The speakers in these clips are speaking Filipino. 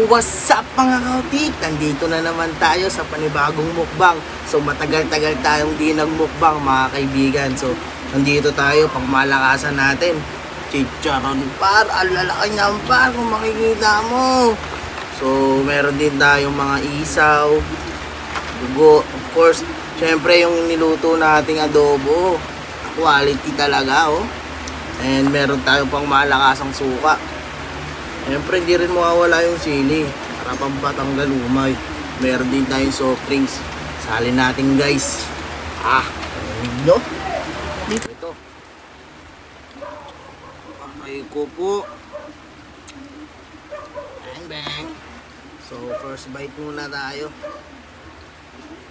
What's up mga kautik? Nandito na naman tayo sa panibagong mukbang. So matagal-tagal tayong di nagmukbang mga kaibigan. So nandito tayo pang malakasan natin. Chicharon par, alalaki niyan par kung makikita mo. So meron din tayong mga isaw, dugo, of course. Syempre yung niluto nating adobo, quality talaga oh. And meron tayong pang malakasang suka. Siyempre hindi rin mawawala yung sili para pampatanggal umay. Meron din tayong soft drinks. Salin natin guys. No? Ito. Pakay ko po. Bang bang. So first bite muna tayo.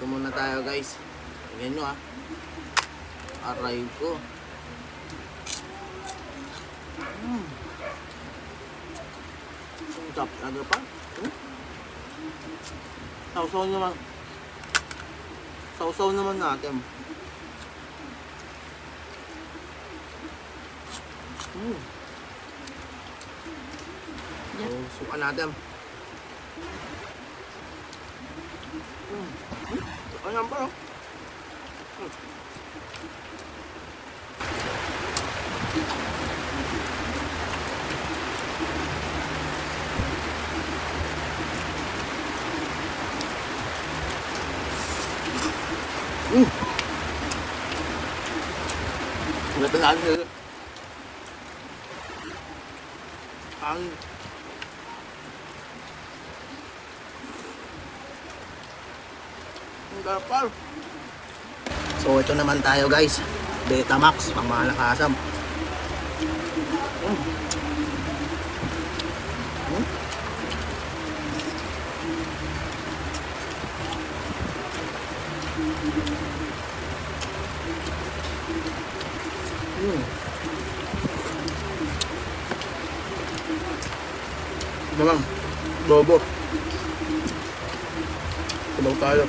Ito muna tayo guys. Tingnan nyo aray ko. Chop ano pa? Sausaw naman natin. So, suka natin. Suka naman pa Ito natin ang gapal. So ito naman tayo guys, Betamax pang malakasam. Naman, lobo. Sabaw tayo.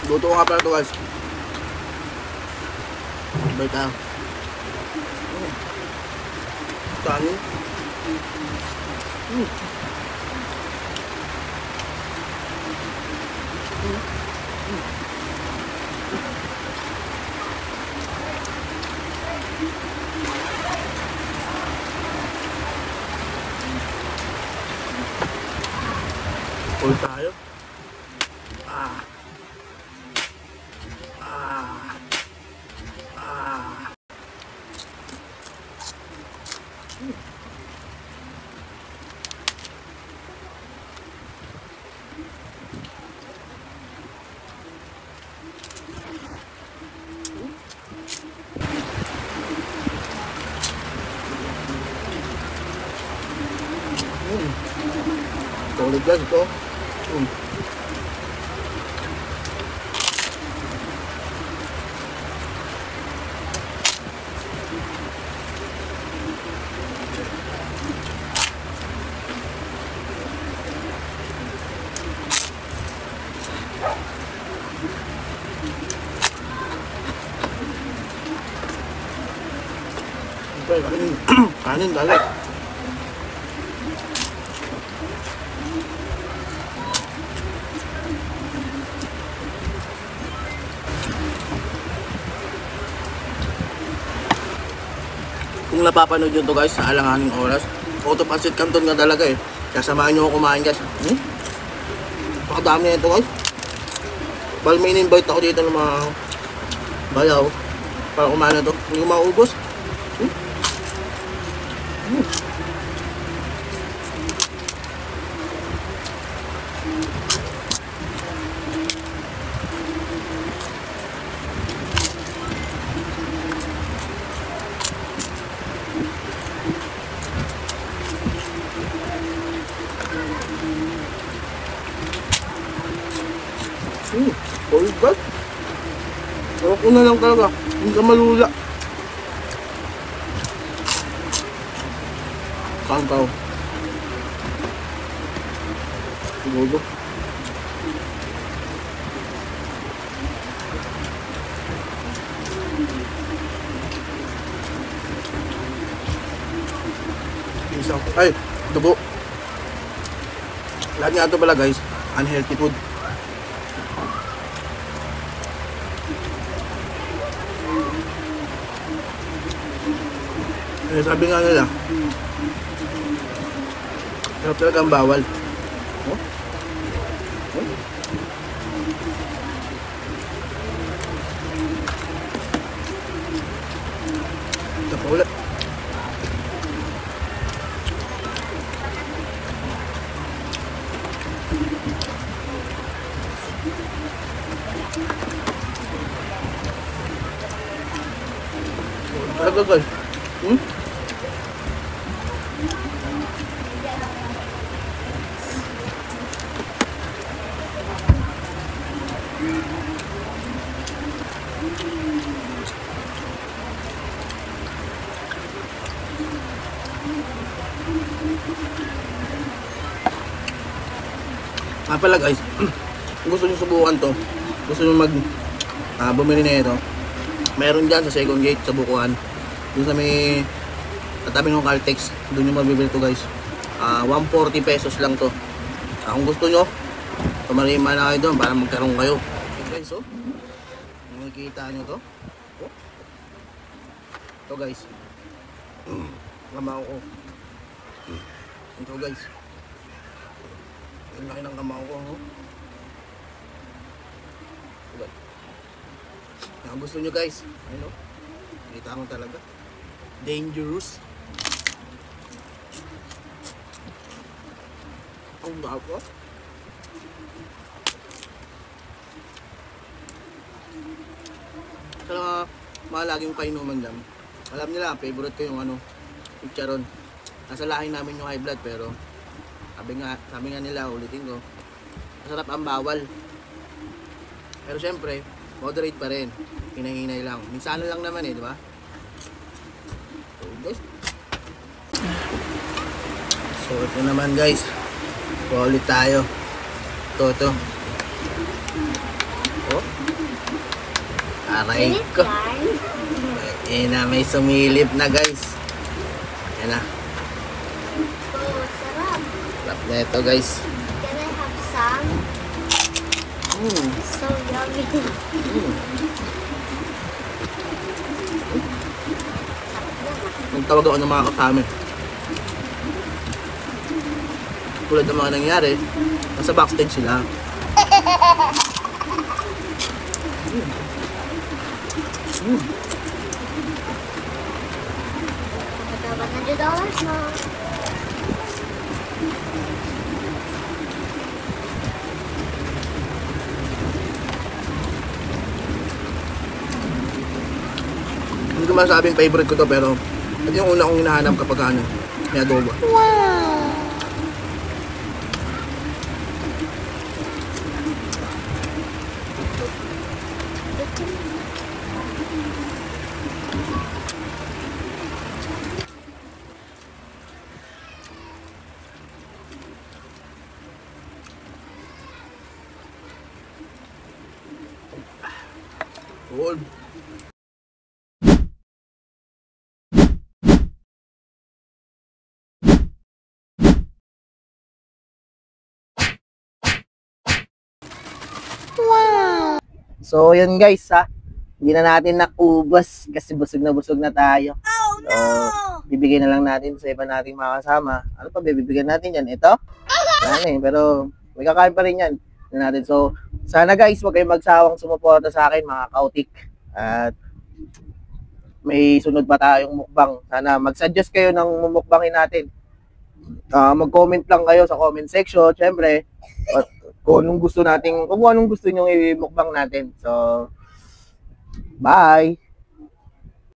Luto nga pala ito guys. Sabay tayo. Kanin. Full tayo. Solid guys ito. Kanin dali. Kung napapanood nyo to guys sa alanganing oras, Auto Pancit Canton nga talaga eh. Kaya samahan nyo ako kumain guys. Pakadami na ito guys. Bal may in-invite ako dito ng mga bayaw para kumain na ito. Hindi ko maubos. Solid ba? Sarap ko na lang talaga. Hindi ka malula. Kangkaw. Siguro. Isang Ay, dugo. Lahat nga ito pala guys, unhealthy food. Eh, sabi nga nila, sarap talaga ang bawal. Oh? Oh? Ito pa ulit. Talaga guys. Pala guys, kung gusto nyo subukan to, gusto nyo bumili na ito, meron dyan sa second gate sa Bukuan, doon sa may katabi ng Caltex, doon nyo mabibili to guys. 140 pesos lang to. Kung gusto nyo, tumarima na kayo doon para magkaroon kayo. Okay guys, makikita nyo to. Ito guys, kamao ko. Ito guys, ang laki ng kamao ko. Kung gusto nyo guys, ayun, kita mo talaga, dangerous. Ang dako. Sa mga laging painuman dyan, alam nila, favorite ko yung chicharon. Nasa lahi namin yung high blood, pero sabi nga nila, ulitin ko, masarap ang bawal. Pero syempre, moderate pa rin. Hinahinay lang. Minsan lang naman di ba? So guys. So ito naman guys. Ulit tayo. Ito. Oh. Aray ko. Ayan na, may sumilip na guys. Ayan na. Sarap na ito guys. Can I have some? So yummy. Nagtawag ako ng mga kasama. Tulad ng mga nangyari, nasa backstage sila. $100 na. Hindi ko masabing favorite ko to, pero ito yung una kong hinahanap kapag may adobo. Wow! Cool. Wow! So, yun guys, hindi na natin naubos kasi busog na tayo. Oh no! So, bibigyan na lang natin sa iba nating mga kasama. Ano pa bibigyan natin yan? Ito? Pero may kakain pa rin yan. Natin. So, sana guys, huwag kayong magsawang sumuporta sa akin, mga kautik. At may sunod pa tayong mukbang. Sana mag-suggest kayo ng mukbangin natin. Mag-comment lang kayo sa comment section, syempre. Kung anong gusto nyo i-mukbang natin. So, bye!